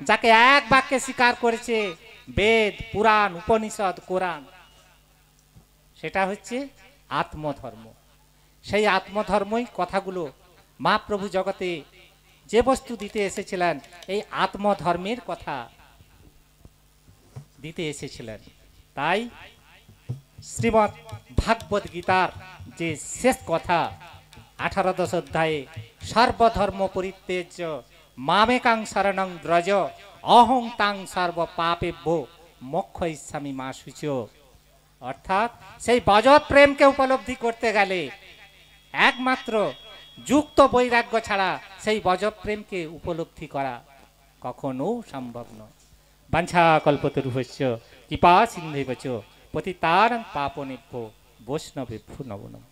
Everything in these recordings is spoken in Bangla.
যাকে এক বাক্যে স্বীকার করেছে বেদ, পুরাণ, উপনিষদ, কোরআন, সেটা হচ্ছে আত্মধর্ম। সেই আত্মধর্মই কথাগুলো মহাপ্রভু জগতে যে বস্তু দিতে এসেছিলেন এই আত্মধর্মের কথা দিতে এসেছিলেন। তাই শ্রীমদ্ ভাগবত গীতার যে শেষ কথা 18 অধ্যায়ে সর্বধর্ম পরিত্যজ্য মামেকাং শরণং ব্রজ অহং তাং সর্ব পাপেভ্য মোক্ষয়িষ্যামি মা শুচো, অর্থাৎ সেই ভজৎ প্রেমকে উপলব্ধি করতে গেলে একমাত্র যুক্ত বৈরাগ্য ছাড়া সেই ভজৎ প্রেমকে উপলব্ধি করা কখনো সম্ভব নয়। বাঞ্ছা কল্পতরুভ্যশ্চ কৃপা সিন্ধুভ্যশ্চ পতিতানাং পাবনেভ্যো বৈষ্ণবেভ্যো নমো নমঃ।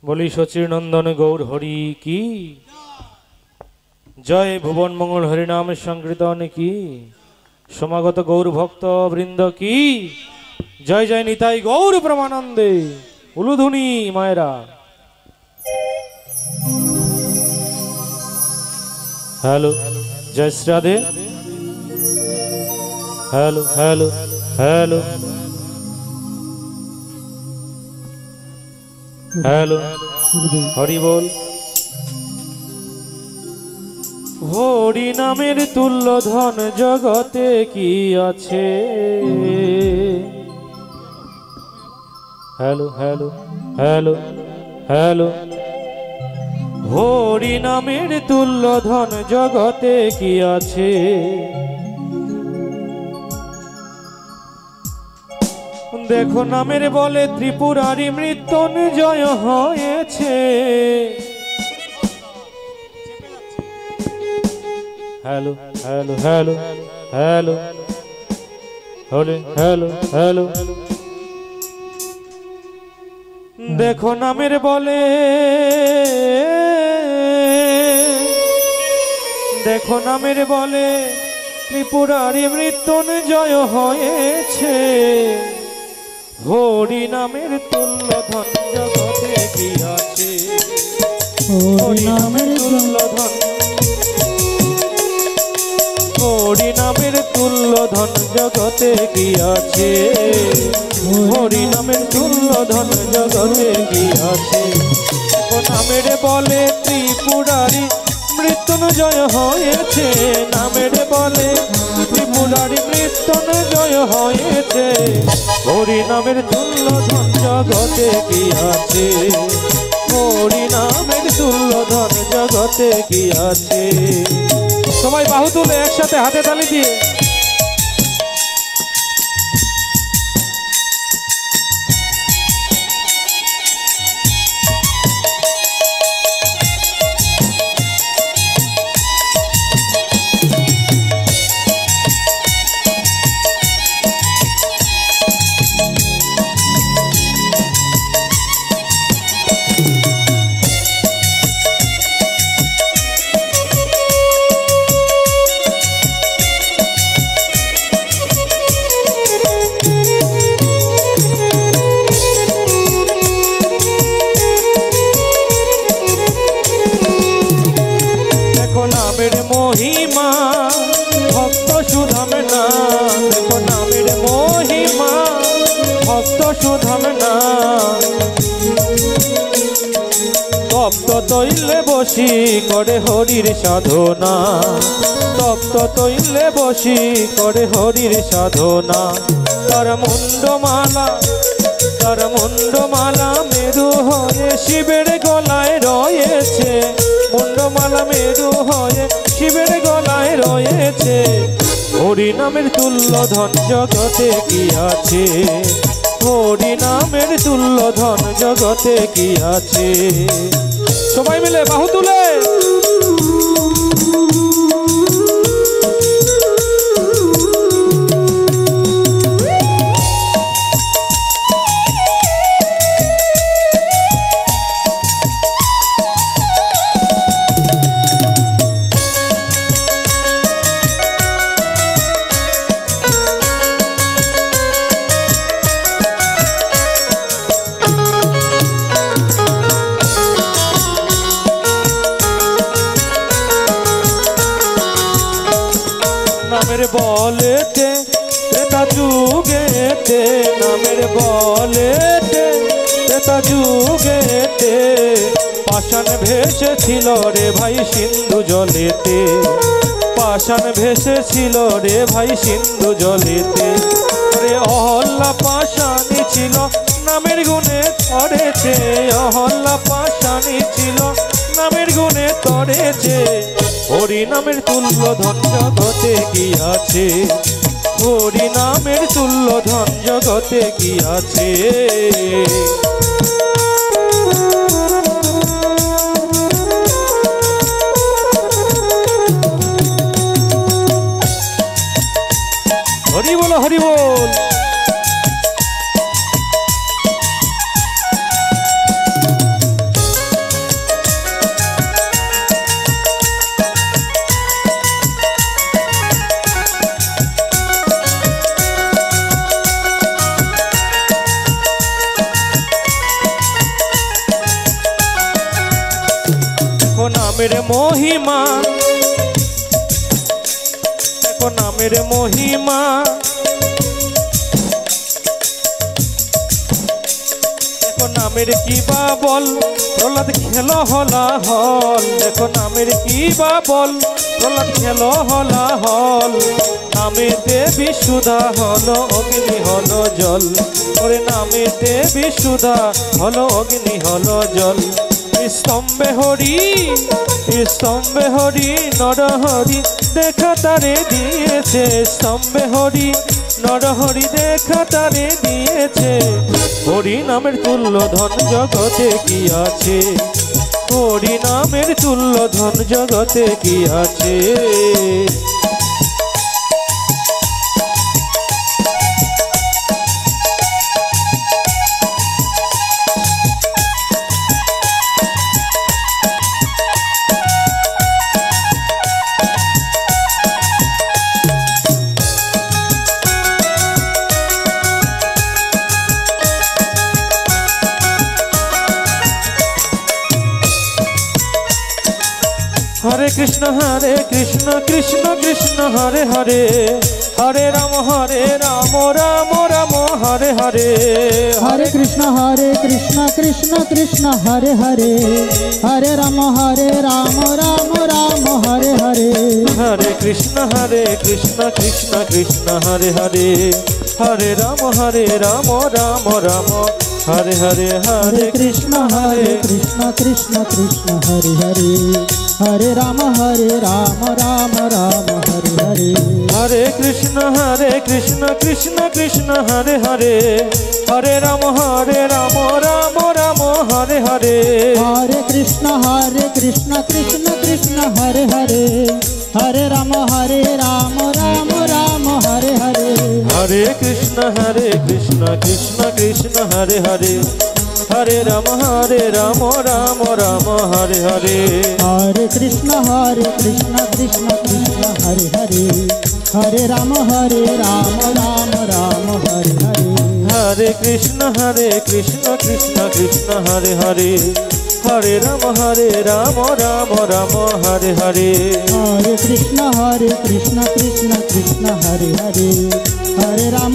বলি সচির নন্দন গৌর হরি কি জয়, ভুবন মঙ্গল হরিনাম সংকীর্তন কি, সমাগত গৌর ভক্ত বৃন্দ কি জয়, জয় নিতাই গৌর প্রমানন্দে উলুধুনি মায়েরা। হ্যালো, জয় Shri Radhe. Hello hello hello hello, Hari বল। হরি নামের তুল্য ধন জগতে কি আছে? Hello hello hello hello, Hari নামের তুল্য ধন জগতে কি আছে? দেখো নামের বলে ত্রিপুরারি মৃত্যুঞ্জয় হয়েছে। হ্যালো হ্যালো হ্যালো হ্যালো হলে হ্যালো হ্যালো, দেখো নামের বলে, দেখো নামের বলে ত্রিপুরারি মৃত্যুঞ্জয় হয়েছে। হরি নামের তুল্য ধন জগতে কি আছে? হরি নামের তুল্য ধন, হরি নামের তুল্য ধন জগতে কি আছে? হরি নামের তুল্য ধন জগতে কি আছে? নামের বলে ত্রিপুরারি মৃত্যুঞ্জয় হয়েছে। নামের বলে ত্রিপুরারি মৃত্যুঞ্জয় হয়েছে। হরি নামের তুল্য ধন জগতে কি আছে? হরি নামের তুল্য ধন জগতে কি আছে? সবাই বাহু তুলে একসাথে হাতে তালি দিয়ে মহিমা ভক্ত সুধাম না। দেখো নামের মহিমা ভক্ত সুধাম না। তপ্ত তৈলে বসি করে হরির সাধনা। তপ্ত তৈলে বসি করে হরির সাধনা। তার মুন্ডমালা, তার মুন্ডমালা মেরু হয়ে শিবের গলায় রয়েছে। মুন্ডমালা মেরু হয়ে শিবের গলায় রয়েছে। হরি নামের তুল্য ধন জগতে কি আছে? হরি নামের তুল্য ধন জগতে কি আছে? সবাই মিলে বাহু তুলে নামের বলেতে ত্রেতা যুগেতে, নামের বলেতে ত্রেতা যুগেতে পাষাণ ভেসেছিল রে ভাই সিন্ধু জলেতে, পাষাণ ভেসেছিল রে ভাই সিন্ধু জলেতে। রে অহল্যা পাষাণী ছিল নামের গুণে তরেছে, অহল্যা পাষাণী ছিল নামের গুণে তরেছে। হরি নামের তুল্য ধন জগতে কি আছে, হরি নামের তুল্য ধন জগতে কি আছে। হরি বল, হরি বল। নামের মহিমা, দেখো নামের মহিমা, দেখো নামের কি বা বল প্রহ্লাদ খেল হলা হল, দেখো নামের কি বা বল প্রহ্লাদ খেল হলা হল। নামেতে বিশুদ্ধা হলো অগ্নি হলো জল, ওরে নামেতে বিশুদ্ধা হলো অগ্নি হলো জল। স্তম্ভে হরি, স্তম্ভে হরি নরহরি দেখা তারে দিয়েছে, স্তম্ভে হরি নরহরি দেখা তারে দিয়েছে। হরি নামের তুল্য ধন জগতে কি আছে, হরি নামের তুল্য ধন জগতে কি আছে। हरे कृष्ण कृष्ण कृष्ण हरे हरे, हरे राम राम राम हरे हरे। हरे कृष्ण कृष्ण कृष्ण हरे हरे, हरे राम राम राम हरे हरे। हरे कृष्ण कृष्ण कृष्ण हरे हरे, हरे राम राम राम हरे हरे। हरे कृष्ण कृष्ण कृष्ण कृष्ण हरे हरे, हरे राम राम राम हरे हरे। हरे कृष्ण कृष्ण कृष्ण हरे हरे, हरे राम राम राम हरे हरे। हरे कृष्ण कृष्ण कृष्ण हरे हरे, हरे राम राम राम हरे हरे। हरे कृष्ण कृष्ण कृष्ण हरे हरे, हरे राम राम राम हरे हरे। हरे कृष्ण कृष्ण कृष्ण हरे हरे, हरे राम राम राम हरे हरे। हरे कृष्ण कृष्ण कृष्ण हरे हरे, हरे राम राम राम हरे हरे। हरे कृष्ण कृष्ण कृष्ण हरे हरे, हरे राम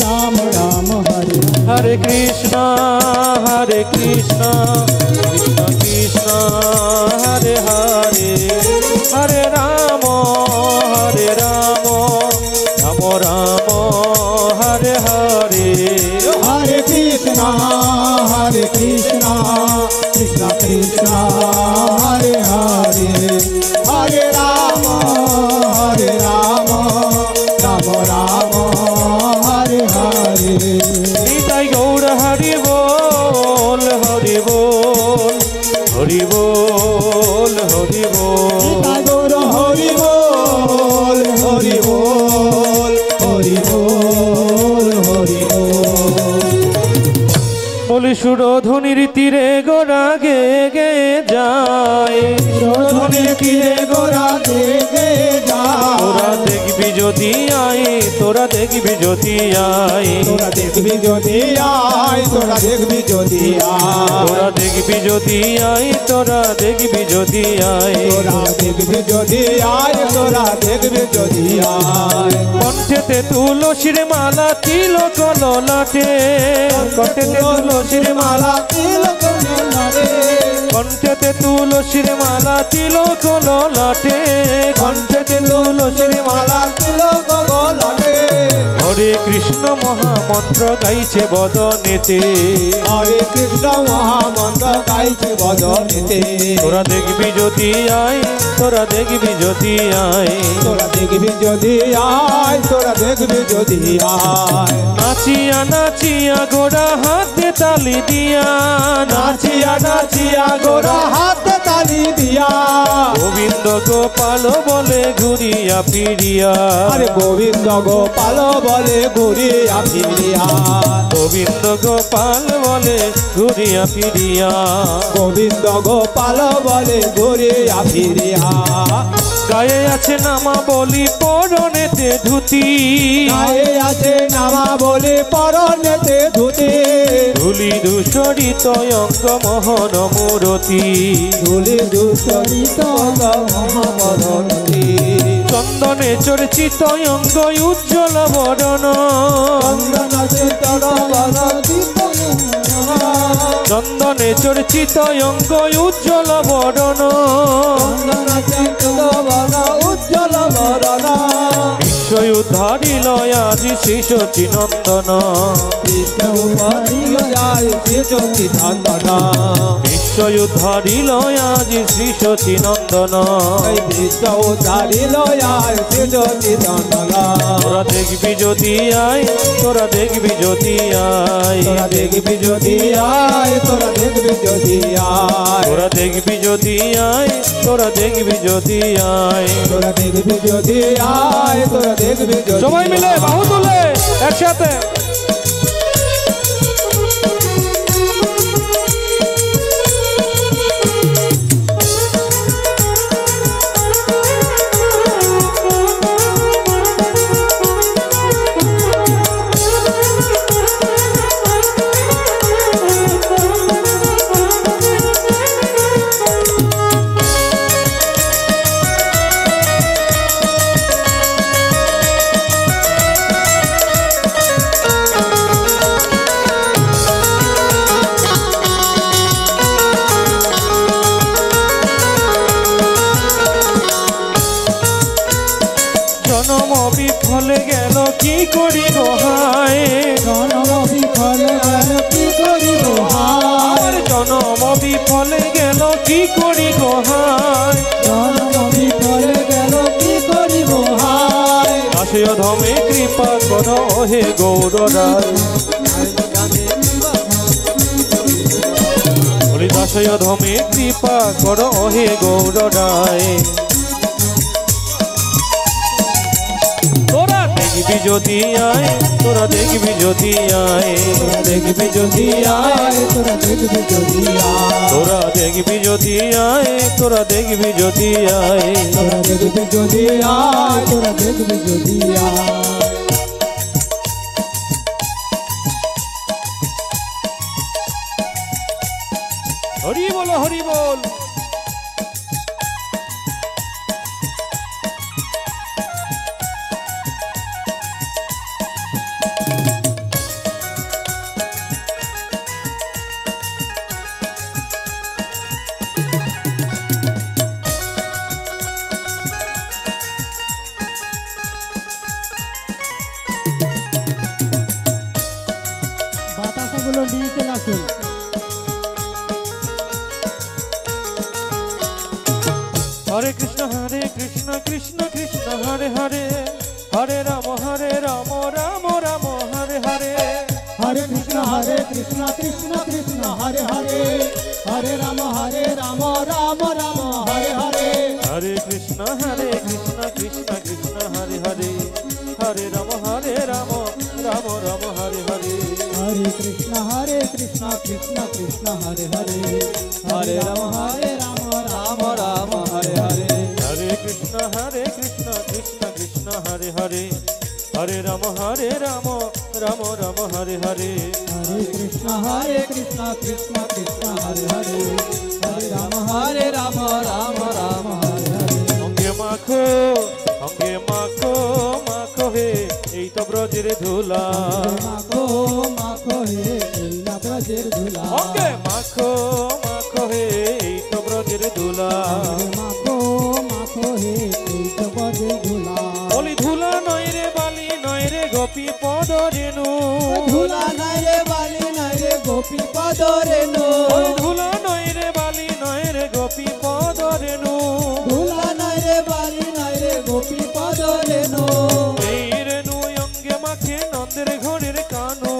राम राम हरे। हरे कृष्ण कृष्ण कृष्ण हरे हरे, हरे राम राम राम हरे हरे। हरे कृष्ण कृष्ण कृष्ण हरे हरे, हरे राम राम राम हरे हरे। निताई गौर हरि बोल, हरि बोल, हरि बोल, हरि बोल। गौर हरि बोल, हरि बोल, हरि बोल, हरि बोल। बोले सुरध्वनिर तीरे गोरा गे गे जाए, सुरध्वनिर तीरे गोरा गे गे जाए। ओरा देखबी যদি আয় তোরা দেখবি যদি আয় তোরা দেখবি যদি আয় তোরা দেখবি যদি আয় তোরা দেখবি যদি আয় তোরা দেখবি যদি আয় তোরা দেখবি যদি আয় তোরা দেখবি যদি আয় কণ্ঠেতে তুলসীর মালা তিলক ললাটে কণ্ঠেতে তুলসীর মালা তিলক ললাটে কণ্ঠেতে তুলসীর মালা তিলক ললাটে কণ্ঠেতে তুলসীর মালা তিলক ললাটে হরে কৃষ্ণ মহামন্ত্র গাইছে বদনেতে হরে কৃষ্ণ মহামন্ত্র গাইছে বদনেতে তোরা দেখবি যদি আয় তোরা দেখবি যদি আয় তোরা দেখবি যদি আয় তোরা দেখবি যদি আয় নাচিয়া নাচিয়া গোড়া হাতে তালি দিয়া নাচিয়া নাচিয়া গোরা হাতে তালি দিয়া গোবিন্দ গোপাল বলে ঘুরিয়া ফিরিয়া আরে গোবিন্দ গোপাল বলে ঘুরিয়া ফিরিয়া গোবিন্দ গোপাল বলে ঘুরিয়া ফিরিয়া গোবিন্দ গোপাল বলে ঘুরিয়া ফিরিয়া গায়ে আছে নামা বলি পরনেতে ধুতি গায়ে আছে নামা বলে পরনেতে ধুতি ধুলি ধূসরিত অঙ্গ মোহন মূরতি ধুলি ধূসরিত মহামরণী চন্দনে চর্চিত অঙ্গ উজ্জ্বল বরণ চন্দন চিত্তর বরদীপ চন্দনে চর্চিত অঙ্গ উজ্জ্বল বরণ চন্দন চিত্তর বর উজ্জ্বল বরণ বিশ্ব উদ্ধারিল আজি শ্রী সচিনন্দন কৃষ্ণ উপারিল যায় শ্রী চন্দন বিশ্ব উদ্ধারিল আজি শ্রী সচিনন্দন কৃষ্ণ উদ্ধারিল যায় শ্রী চন্দন তোরা দেখবি যদি আয় তোরা দেখবি যদি আয় তোরা দেখবি যদি আয় তোরা দেখবি যদি আয় তোরা দেখবি যদি আয় তোরা দেখবি যদি আয় তোরা দেখবি যদি আয় তোরা দেখবি যদি সবাই মিলে বাহু তুলে একসাথে জনম বিফলে গেল কি করি গোহায় জনম বিফলে গেল কি করিব হায় জনম বিফলে গেল কি করি গোহায় জনম বিফলে গেল কি করিব হায় দাসয় ধমে কৃপা কর হে গৌররায় বলি দাসয় ধমে কৃপা কর হে গৌররায় তোরা দেখবি যদি আয় তোরা দেখবি যদি আয় তোরা দেখবি যদি আয় তোরা দেখবি যদি আয় তোরা দেখবি যদি আয় তোরা দেখবি যদি আয় তোরা দেখবি যদি আয় তোরা দেখবি যদি আয় হরি বল হরি বল বাতাসাগুলো নিয়ে চলে আসুন। হরে কৃষ্ণ কৃষ্ণ কৃষ্ণ হরে হরে হরে রাম রাম রাম হরে হরে হরে কৃষ্ণ কৃষ্ণ কৃষ্ণ হরে হরে হরে রাম রাম রাম হরে হরে হরে কৃষ্ণ কৃষ্ণ কৃষ্ণ হরে হরে হরে রাম রাম রাম হরে হরে হরে কৃষ্ণ কৃষ্ণ কৃষ্ণ হরে হরে হরে রাম রাম রাম হরে হরে হরে কৃষ্ণ কৃষ্ণ কৃষ্ণ হরে হরে হরে রাম রাম রাম রাম হরে হরে हरे कृष्ण कृष्ण कृष्ण हरे हरे हरे राम राम राम हरे हरे অঙ্গে মাখো মাখো হে এই তো ব্রজের ধুলা माखो माखो हे लीला ब्रजेर धुला অঙ্গে মাখো হে এই তো ব্রজের ধুলা माखो माखो हे लीला ब्रजेर धुला বলি ধুলা নয় রে বালি নয় রে গোপী পদ রেণু धुला নাই রে বালি নাই রে গোপী পদ রেণু ওই ধুলা নয় রে বালি নয় রে গোপী পদ রেণু ধুলা নাই রে বালি নাই রে গোপী পদ রেণু এই রেণু অঙ্গে মাখে নন্দের ঘরের কানু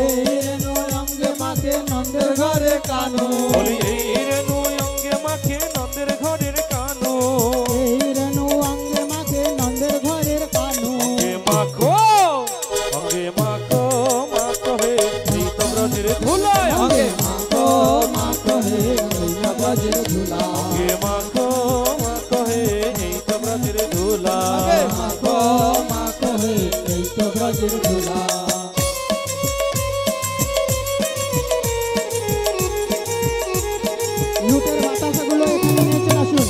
এই রেণু অঙ্গে মাকে নন্দের ঘরে কানু বলি এই রেণু অঙ্গে মাখে নন্দের ঘরের কানু এই রেণু অঙ্গে মাকে নন্দের ঘরের কানু অঙ্গে মাখো হে এই তো ব্রজের ধুলা অঙ্গে মাখো মাখো হে লীলা ব্রজের ধুলা অঙ্গে মাখো হে এই তো ব্রজের ধুলা অঙ্গে মাখো মাখো হে এই তো ব্রজের ধুলা লুটের বাতাসাগুলো এখানে নিয়ে চলে আসুন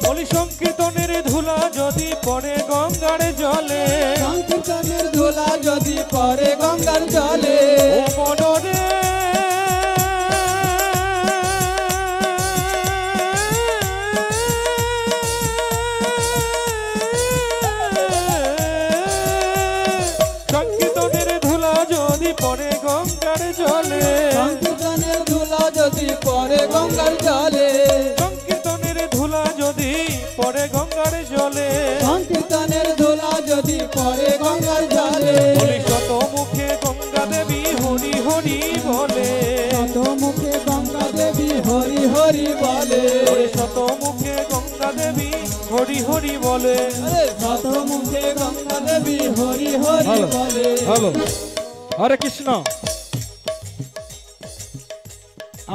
বলি সংকীর্তনের ধুলা যদি পড়ে গঙ্গার জলে সংকীর্তনের ধুলা যদি পরে গঙ্গার জলে ও মনরে সংকীর্তনের ধুলা যদি পড়ে গঙ্গার জলে সংকীর্তনের ধুলা যদি পরে গঙ্গার জলে সংকীর্তনের ধুলা যদি পড়ে গঙ্গার জলে সংকীর্তনের ধুলা যদি পরে গঙ্গার জলে বলি শত মুখে গঙ্গা দেবী হরি হরি বলে শত মুখে গঙ্গা দেবী হরি হরি বলে বলি শত মুখে গঙ্গা দেবী হরি হরি বলে শত মুখে গঙ্গা দেবী হরি হরি বলে হ্যালো হরে কৃষ্ণ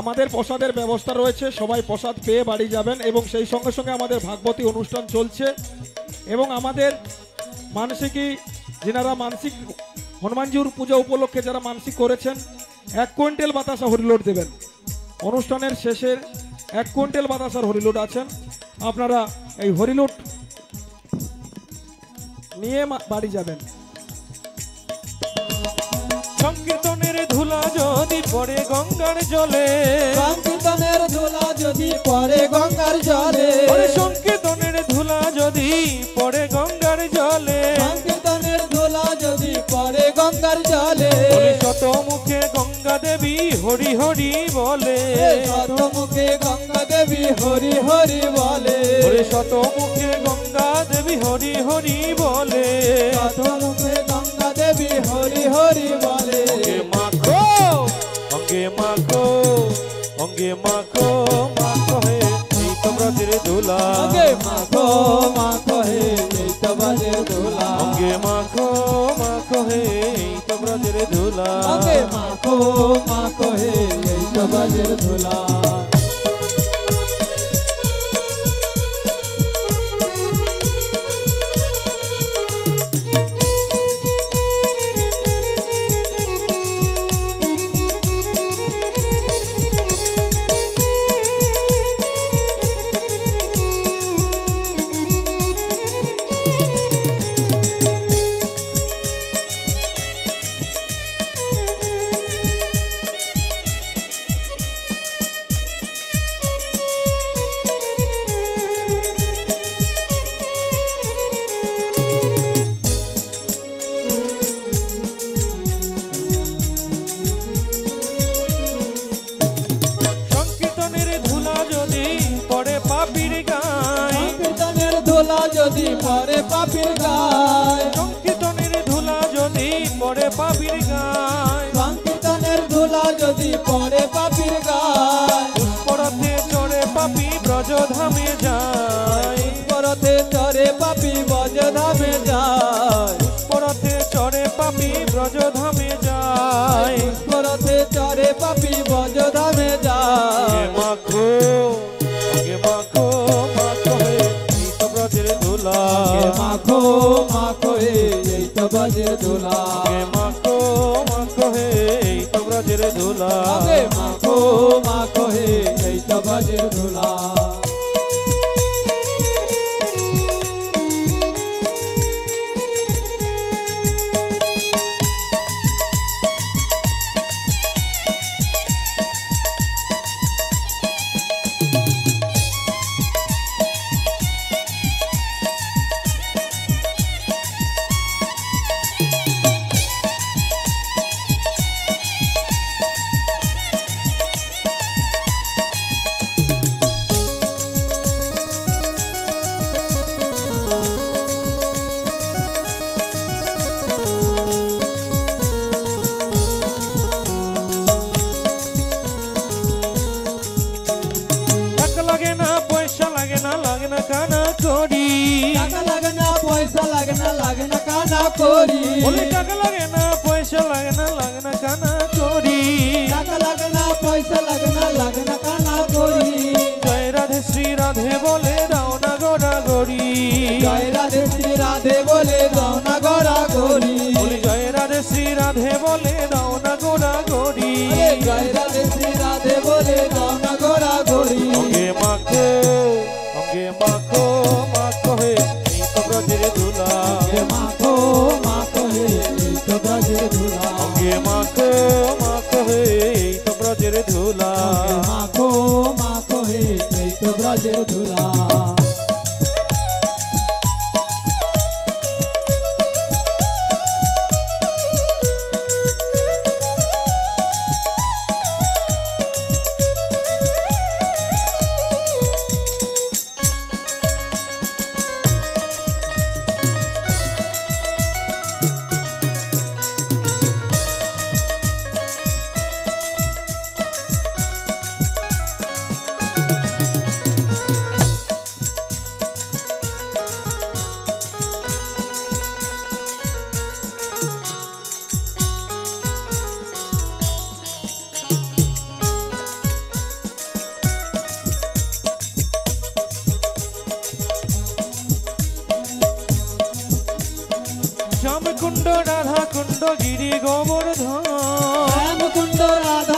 আমাদের প্রসাদের ব্যবস্থা রয়েছে সবাই প্রসাদ পেয়ে বাড়ি যাবেন এবং সেই সঙ্গে সঙ্গে আমাদের ভাগবতী অনুষ্ঠান চলছে এবং আমাদের মানসিকী যিনারা মানসিক হনুমানজির পূজা উপলক্ষে যারা মানসিক করেছেন 1 কুইন্টাল বাতাসা হরিলোড দেবেন অনুষ্ঠানের শেষে 1 কুইন্টাল বাতাসার হরিলোড আছেন আপনারা এই হরিলোড নিয়ে বাড়ি যাবেন সংকীর্তনের ধুলা যদি পড়ে গঙ্গার জলে সংকীর্তনের ধুলা যদি পরে গঙ্গার জলে ওরে সংকীর্তনের ধুলা যদি পড়ে গঙ্গার জলে সংকীর্তনের ধুলা যদি পরে গঙ্গার জলে বলে শত মুখে গঙ্গা দেবী হরি হরি বলে শত মুখে গঙ্গা দেবী হরি হরি বলে ওরে শত মুখে গঙ্গা দেবী হরি হরি বলে শত মুখে গঙ্গা দেবী হরি হরি বলে অঙ্গে মাখো হে এই তো ব্রজের ধুলা অঙ্গে মাখো মাখো হে এই তো ব্রজের ধুলা অঙ্গে মাখো হে এই তো ব্রজের ধুলা অঙ্গে মাখো মাখো হে এই তো ব্রজের ধুলা যদি পরে পাপির গায়, সংকীর্তনের ধুলা যদি পড়ে পাপির গায়, সংকীর্তনের ধুলা যদি পরে পাপির পাপি ব্রজধামে যায় পুষ্পরথে চড়ে পাপি ব্রজধামে যায় মাখো আগে মাখো মাখো হে এই তো ব্রজের ধুলা মাখো মাখো হে এই তো ব্রজের ধুলা মাখো মাখো হে এই তো ব্রজের ধুলা মাখো মাখো হে এই তো ব্রজের ধুলা কানা করি টাকা লাগে না পয়সা লাগে না কানা করি বলে টাকা লাগে না পয়সা লাগে না কানা করি টাকা লাগে না পয়সা লাগে না কানা করি জয় রাধে শ্রী রাধে বলে দাও না গোড়া গড়ি জয় রাধে শ্রী রাধে বলে দাও না গোড়া গড়ি বলি জয় রাধে শ্রী রাধে বলে দাও না গোড়া গড়ি জয় রাধে শ্রী রাধে বলে দাও না গোড়া গড়ি অঙ্গে মাখো মাখো হে এই তো ব্রজের ধুলা মাখো মাখো হে এই তো ব্রজের ধুলা অঙ্গে মাখো হে এই তো ব্রজের ধুলা মাখো মাখো হে এই তো ব্রজের ধুলা শ্যামকুণ্ড রাধা কুণ্ড গিরি গোবর্ধন শ্যামকুণ্ড রাধা